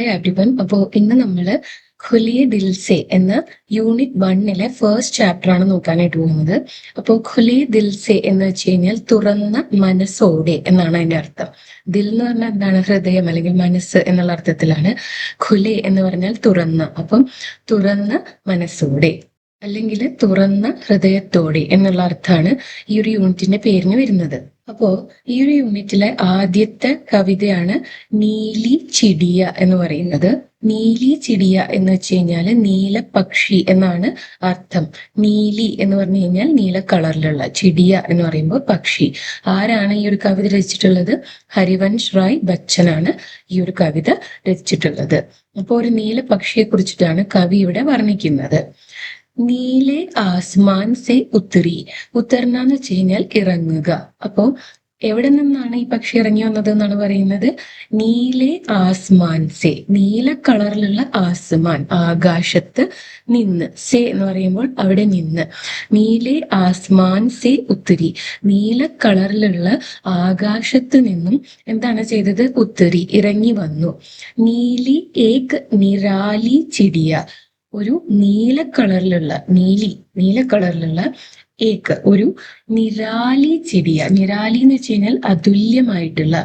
Hi everyone. അപ്പോൾ ഇന്ന് നമ്മൾ ഖുലിയെ ദിൽസെ എന്ന യൂണിറ്റ് 1-ലെ ഫസ്റ്റ് ചാപ്റ്റർ ആണ് നോക്കാനായിട്ട് പോകുന്നത്. അപ്പോൾ ഖുലിയെ ദിൽസെ എന്ന് വെച്ച് കഴിഞ്ഞാൽ തുറന്ന മനസ്സോടെ എന്നാണ് അതിന്റെ അർത്ഥം. ദിൽ എന്ന് പറഞ്ഞാൽ എന്താണ്? ഹൃദയം അല്ലെങ്കിൽ മനസ്സ് എന്നുള്ള അർത്ഥത്തിലാണ്. ഖുലെ എന്ന് പറഞ്ഞാൽ തുറന്ന. അപ്പം തുറന്ന മനസ്സോടെ അല്ലെങ്കിൽ തുറന്ന ഹൃദയത്തോടെ എന്നുള്ള അർത്ഥമാണ് ഈ ഒരു യൂണിറ്റിന്റെ പേരിന് വരുന്നത്. അപ്പോ ഈ ഒരു യൂണിറ്റിലെ ആദ്യത്തെ കവിതയാണ് നീലി ചിടിയ എന്ന് പറയുന്നത്. നീലി ചിടിയ എന്ന് വെച്ച് കഴിഞ്ഞാൽ നീല പക്ഷി എന്നാണ് അർത്ഥം. നീലി എന്ന് പറഞ്ഞു കഴിഞ്ഞാൽ നീല കളറിലുള്ള, ചിടിയ എന്ന് പറയുമ്പോൾ പക്ഷി. ആരാണ് ഈ ഒരു കവിത രചിച്ചിട്ടുള്ളത്? ഹരിവൻഷ് റായ് ബച്ചനാണ് ഈ ഒരു കവിത രചിച്ചിട്ടുള്ളത്. അപ്പോൾ ഒരു നീല പക്ഷിയെ കുറിച്ചിട്ടാണ് കവി ഇവിടെ വർണ്ണിക്കുന്നത്. നീലെ ആസ്മാൻ സെ ഉത്തരി. ഉത്തർന്ന എന്ന് വെച്ച് കഴിഞ്ഞാൽ ഇറങ്ങുക. അപ്പോ എവിടെ നിന്നാണ് ഈ പക്ഷി ഇറങ്ങി വന്നത് എന്നാണ് പറയുന്നത്? നീലെ ആസ്മാൻ സെ, നീല കളറിലുള്ള ആസ്മാൻ, ആകാശത്ത് നിന്ന്. സെ എന്ന് പറയുമ്പോൾ അവിടെ നിന്ന്. നീലെ ആസ്മാൻ സെ ഉത്തരി, നീല കളറിലുള്ള ആകാശത്ത് നിന്നും എന്താണ് ചെയ്തത്? ഉത്തരി, ഇറങ്ങി വന്നു. നീലി ഏക് നിരാലി ചിടിയ, ഒരു നീല കളറിലുള്ള, നീല കളറിലുള്ള ഏക്ക്, ഒരു നിരാലി ചിടിയ. നിരാലി എന്ന് വെച്ച് കഴിഞ്ഞാൽ അതുല്യമായിട്ടുള്ള,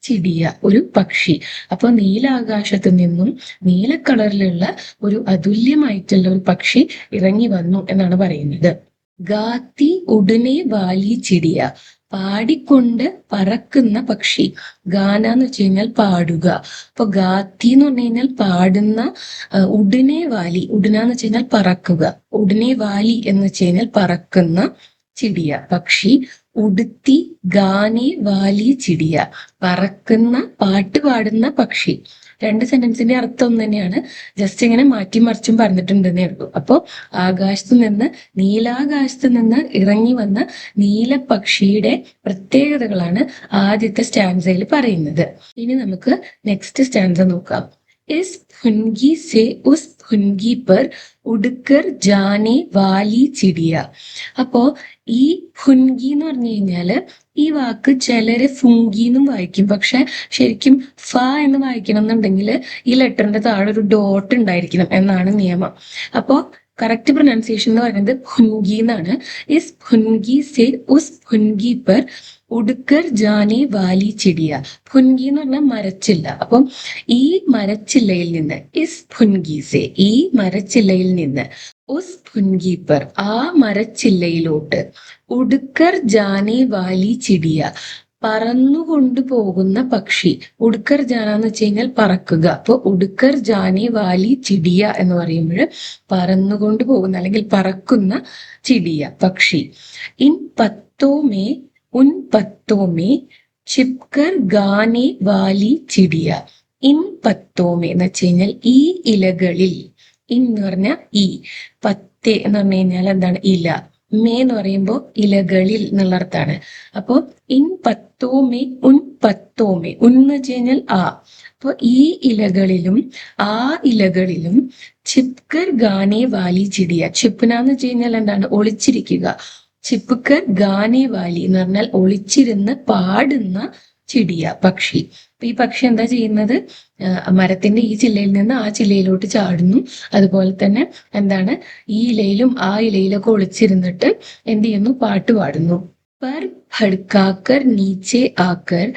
ചിടിയ ഒരു പക്ഷി. അപ്പൊ നീലാകാശത്ത് നിന്നും നീല കളറിലുള്ള ഒരു അതുല്യമായിട്ടുള്ള ഒരു പക്ഷി ഇറങ്ങി വന്നു എന്നാണ് പറയുന്നത്. ഗാത്തി ഉടനെ വാലി ചിടിയ, പാടിക്കൊണ്ട് പറക്കുന്ന പക്ഷി. ഗാന എന്ന് വെച്ച് കഴിഞ്ഞാൽ പാടുക. അപ്പൊ ഗാത്തി എന്ന് പറഞ്ഞു കഴിഞ്ഞാൽ പാടുന്ന. ഉടനെ വാലി, ഉടന എന്ന് വെച്ച് കഴിഞ്ഞാൽ പറക്കുക. ഉടനെ വാലി എന്ന് വെച്ച് കഴിഞ്ഞാൽ പറക്കുന്ന ചിടിയ പക്ഷി. ഉടുത്തി ഗാനെ വാലി ചിടിയ, പറക്കുന്ന, പാട്ട് പാടുന്ന പക്ഷി. രണ്ട് സെന്റൻസിന്റെ അർത്ഥം ഒന്ന് തന്നെയാണ്, ജസ്റ്റ് ഇങ്ങനെ മാറ്റി മറിച്ചും പറഞ്ഞിട്ടുണ്ടെന്നേ ഉള്ളൂ. അപ്പോൾ ആകാശത്ത് നിന്ന്, നീലാകാശത്ത് നിന്ന് ഇറങ്ങി വന്ന നീല പക്ഷിയുടെ പ്രത്യേകതകളാണ് ആദ്യത്തെ സ്റ്റാൻസയിൽ പറയുന്നത്. ഇനി നമുക്ക് നെക്സ്റ്റ് സ്റ്റാൻസ നോക്കാം. ഇസ് ഫുൻഗി സെ ഉസ് ഫുൻഗി പർ ഉടുക്കർ ജാനെ വാലി ചിടിയ. അപ്പോ ഈ ഫുൻഗി എന്ന് പറഞ്ഞു കഴിഞ്ഞാല് ഈ വാക്ക് ചിലര് ഫുങ്കി എന്നും വായിക്കും. പക്ഷെ ശരിക്കും ഫ എന്ന് വായിക്കണം എന്നുണ്ടെങ്കിൽ ഈ ലെറ്ററിന്റെ താഴെ ഒരു ഡോട്ട് ഉണ്ടായിരിക്കണം എന്നാണ് നിയമം. അപ്പോ കറക്റ്റ് പ്രൊനൗൺസിയേഷൻ എന്ന് പറയുന്നത് ഫുൻഗി എന്നാണ്. ഇസ് ഫുൻഗി സെ ഉസ് ഫുൻഗി പർ ഉടുക്കർ ജാനെ വാലി ചിടിയ. ഫുൻഗി എന്ന് പറഞ്ഞാൽ മരച്ചില്ല. അപ്പം ഈ മരച്ചില്ലയിൽ നിന്ന്, ഇസ് ഫുൻഗി സെ, ഈ മരച്ചില്ലയിൽ നിന്ന്, ഉസ് ഫുൻഗി പർ, ആ മരച്ചില്ലയിലോട്ട്, ഉടുക്കർ ജാനെ വാലി ചിടിയ, പറന്നുകൊണ്ടു പോകുന്ന പക്ഷി. ഉടുക്കർ ജാന എന്ന് വെച്ച് കഴിഞ്ഞാൽ പറക്കുക. അപ്പൊ ഉടുക്കർ ജാനെ വാലി ചിടിയ എന്ന് പറയുമ്പോൾ പറന്നുകൊണ്ടു പോകുന്ന അല്ലെങ്കിൽ പറക്കുന്ന ചിടിയ പക്ഷി. ഇൻ പത്തോമേ ഉൻ പത്തോമേ ചിപ്കർ ഗാനെ വാലി ചിടിയ. ഇൻ പത്തോമേ എന്ന് വെച്ച് കഴിഞ്ഞാൽ ഈ ഇലകളിൽ. ഇൻ എന്ന് പറഞ്ഞാൽ ഈ, പത്തേ എന്ന് പറഞ്ഞു കഴിഞ്ഞാൽ എന്താണ്? ഇല. മേ എന്ന് പറയുമ്പോൾ ഇലകളിൽ എന്നുള്ള അർത്ഥമാണ്. അപ്പോ ഇൻ പത്തോമേ ഉൻ പത്തോമേ, ഉൻ എന്ന് വെച്ച് കഴിഞ്ഞാൽ ആ. അപ്പൊ ഈ ഇലകളിലും ആ ഇലകളിലും ചിപ്കർ ഗാനെ വാലി ചിടിയ. ചിപ്ന എന്ന് വെച്ച് കഴിഞ്ഞാൽ എന്താണ്? ഒളിച്ചിരിക്കുക. ചിപ്കർ ഗാനെ വാലി എന്ന് പറഞ്ഞാൽ ഒളിച്ചിരുന്ന് പാടുന്ന ചിടിയ പക്ഷി. അപ്പൊ ഈ പക്ഷി എന്താ ചെയ്യുന്നത്? മരത്തിന്റെ ഈ ചില്ലയിൽ നിന്ന് ആ ചില്ലയിലോട്ട് ചാടുന്നു. അതുപോലെ തന്നെ എന്താണ്? ഈ ഇലയിലും ആ ഇലയിലൊക്കെ ഒളിച്ചിരുന്നിട്ട് എന്ത് ചെയ്യുന്നു? പാട്ട് പാടുന്നു. പർ ഭടുക്കാക്കർ നീച്ചെ ആക്കർ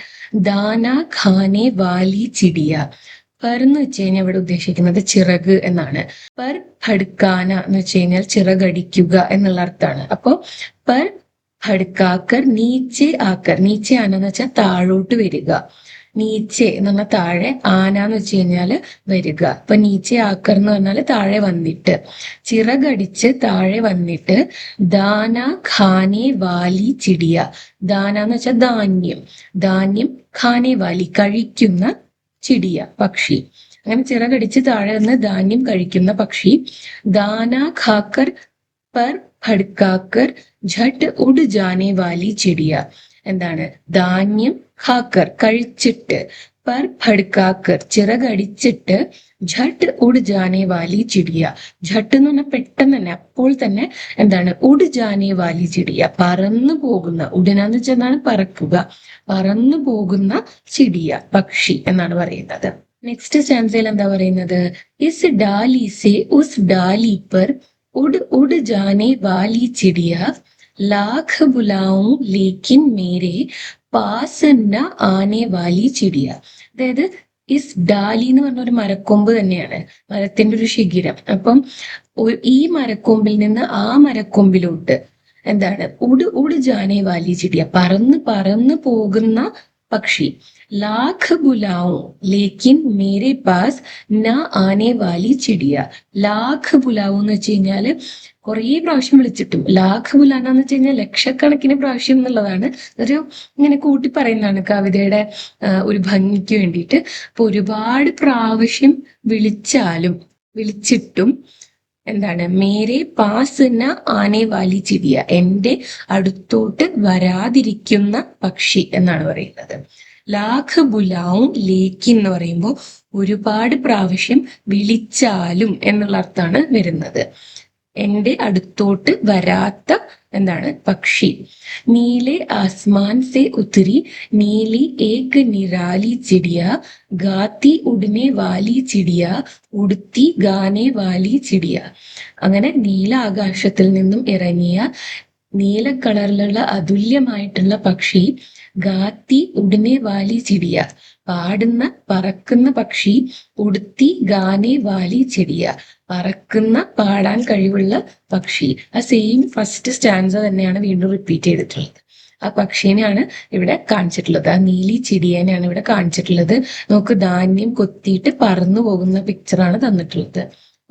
ദാന ഖാനെ വാലി ചിടിയ. പർ എന്ന് വെച്ച് കഴിഞ്ഞാൽ ഇവിടെ ഉദ്ദേശിക്കുന്നത് ചിറക് എന്നാണ്. പർ ഭടുക്കാന എന്ന് വെച്ച് കഴിഞ്ഞാൽ ചിറകടിക്കുക എന്നുള്ള അർത്ഥമാണ്. അപ്പോ പർ ഭടുക്കാക്കർ നീച്ചെ ആക്കർ, നീച്ചെ ആന എന്ന് വെച്ചാൽ താഴോട്ട് വരിക. നീച്ചെ എന്ന് പറഞ്ഞാൽ താഴെ, ആന എന്ന് വെച്ച് കഴിഞ്ഞാല് വരിക. അപ്പൊ നീച്ചെ ആക്കർ എന്ന് പറഞ്ഞാല് താഴെ വന്നിട്ട്, ചിറകടിച്ച് താഴെ വന്നിട്ട്, ദാന ഖാനെ വാലി ചിടിയ. ദാന എന്ന് വെച്ചാൽ ധാന്യം, ധാന്യം, ഖാനെ വാലി കഴിക്കുന്ന ചിടിയ പക്ഷി. അങ്ങനെ ചിറകടിച്ച് താഴെ നിന്ന് ധാന്യം കഴിക്കുന്ന പക്ഷി. ദാന ഖാക്കർ പർ ഭടുക്കാക്കർ ഝട്ട് ഉഡ് ജാനെ വാലി ചിടിയ. എന്താണ്? ധാന്യം ഖാക്കർ കഴിച്ചിട്ട്, പർ ഭടുക്കാക്കർ ചിറകടിച്ചിട്ട്, ഝട്ട് ഉഡ് ജാനെ വാലി ചിടിയ. ഝട്ട് എന്ന് പറഞ്ഞാൽ പെട്ടെന്ന് തന്നെ, അപ്പോൾ തന്നെ എന്താണ്? ഉഡ് ജാനെ വാലി ചിടിയ, പറന്നു പോകുന്ന. ഉടനാന്ന് വെച്ചാൽ പറക്കുക. പറന്നു പോകുന്ന ചിടിയ പക്ഷി എന്നാണ് പറയുന്നത്. നെക്സ്റ്റ് സ്റ്റാൻസയിൽ എന്താ പറയുന്നത്? ഇസ് ഡാലി സെ ഉസ് ഡാലി പർ ഉഡ് ഉഡ് ജാനെ വാലി ചിടിയ ലാഖ് ബുലാവും ലേക്കിൻ മേരെ പാസ് ന ആനെ വാലി ചിടിയ. അതായത് ഇസ് ഡാലി എന്ന് പറഞ്ഞ ഒരു മരക്കൊമ്പ് തന്നെയാണ്, മരത്തിന്റെ ഒരു ശിഖിരം. അപ്പം ഈ മരക്കൊമ്പിൽ നിന്ന് ആ മരക്കൊമ്പിലോട്ട് എന്താണ് ഉട് ഉട് ജാനെ വാലി ചിടിയ, പറന്ന് പറന്ന് പോകുന്ന പക്ഷി. ലാഖ് ബുലാവും ലേക്കിൻ മേരെ പാസ് ന ആനെ വാലി ചിടിയ. ലാഖ് ബുലാവും എന്ന് വെച്ച് കഴിഞ്ഞാല് കുറേ പ്രാവശ്യം വിളിച്ചിട്ടും, ലാഖ് ബുലാന എന്ന് വെച്ച് കഴിഞ്ഞാൽ ലക്ഷക്കണക്കിന് പ്രാവശ്യം എന്നുള്ളതാണ്. ഒരു ഇങ്ങനെ കൂട്ടി പറയുന്നതാണ് കവിതയുടെ ഒരു ഭംഗിക്ക് വേണ്ടിയിട്ട്. അപ്പൊ ഒരുപാട് പ്രാവശ്യം വിളിച്ചിട്ടും എന്താണ് മേരെ പാസ് ന ആനെ വാലി ചിടിയ, എന്റെ അടുത്തോട്ട് വരാതിരിക്കുന്ന പക്ഷി എന്നാണ് പറയുന്നത്. ലാഖ് ബുലാവും ലേക്കിൻ എന്ന് പറയുമ്പോൾ ഒരുപാട് പ്രാവശ്യം വിളിച്ചാലും എന്നുള്ള അർത്ഥമാണ് വരുന്നത്. എന്റെ അടുത്തോട്ട് വരാത്ത എന്താണ് പക്ഷി. നീലെ ആസ്മാൻ സെ ഉത്തരി നീലി ഏക് നിരാലി ചിടിയ ഗാത്തി ഉടനെ വാലി ചിടിയ ഉടുത്തി ഗാനെ വാലി ചിടിയ. അങ്ങനെ നീല ആകാശത്തിൽ നിന്നും ഇറങ്ങിയ നീല കളറിലുള്ള അതുല്യമായിട്ടുള്ള പക്ഷി. ഗാത്തി ഉടനെ വാലി ചിടിയ, പാടുന്ന പറക്കുന്ന പക്ഷി. ഉടുത്തി ഗാനെ വാലി ചിടിയ, പറക്കുന്ന പാടാൻ കഴിവുള്ള പക്ഷി. ആ സെയിം ഫസ്റ്റ് സ്റ്റാൻസ തന്നെയാണ് വീണ്ടും റിപ്പീറ്റ് ചെയ്തിട്ടുള്ളത്. ആ പക്ഷീനെയാണ് ഇവിടെ കാണിച്ചിട്ടുള്ളത്, ആ നീലി ചിടിയനെയാണ് ഇവിടെ കാണിച്ചിട്ടുള്ളത്. നമുക്ക് ധാന്യം കൊത്തിയിട്ട് പറന്നു പോകുന്ന പിക്ചറാണ് തന്നിട്ടുള്ളത്.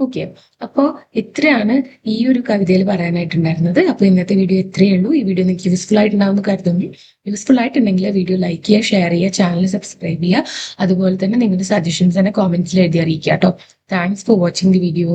ഓക്കെ, അപ്പോ ഇത്രയാണ് ഈ ഒരു കവിതയിൽ പറയാനായിട്ടുണ്ടായിരുന്നത്. അപ്പൊ ഇന്നത്തെ വീഡിയോ ഇത്രയേ ഉള്ളൂ. ഈ വീഡിയോ നിങ്ങൾക്ക് യൂസ്ഫുൾ ആയിട്ടുണ്ടാവുമെന്ന് കരുതുന്നു. യൂസ്ഫുൾ ആയിട്ടുണ്ടെങ്കിൽ വീഡിയോ ലൈക്ക് ചെയ്യുക, ഷെയർ ചെയ്യുക, ചാനൽ സബ്സ്ക്രൈബ് ചെയ്യുക. അതുപോലെ തന്നെ നിങ്ങളുടെ സജഷൻസ് തന്നെ കോമെന്റ്സിൽ എഴുതി അറിയിക്കുക കേട്ടോ. Thanks for watching the video.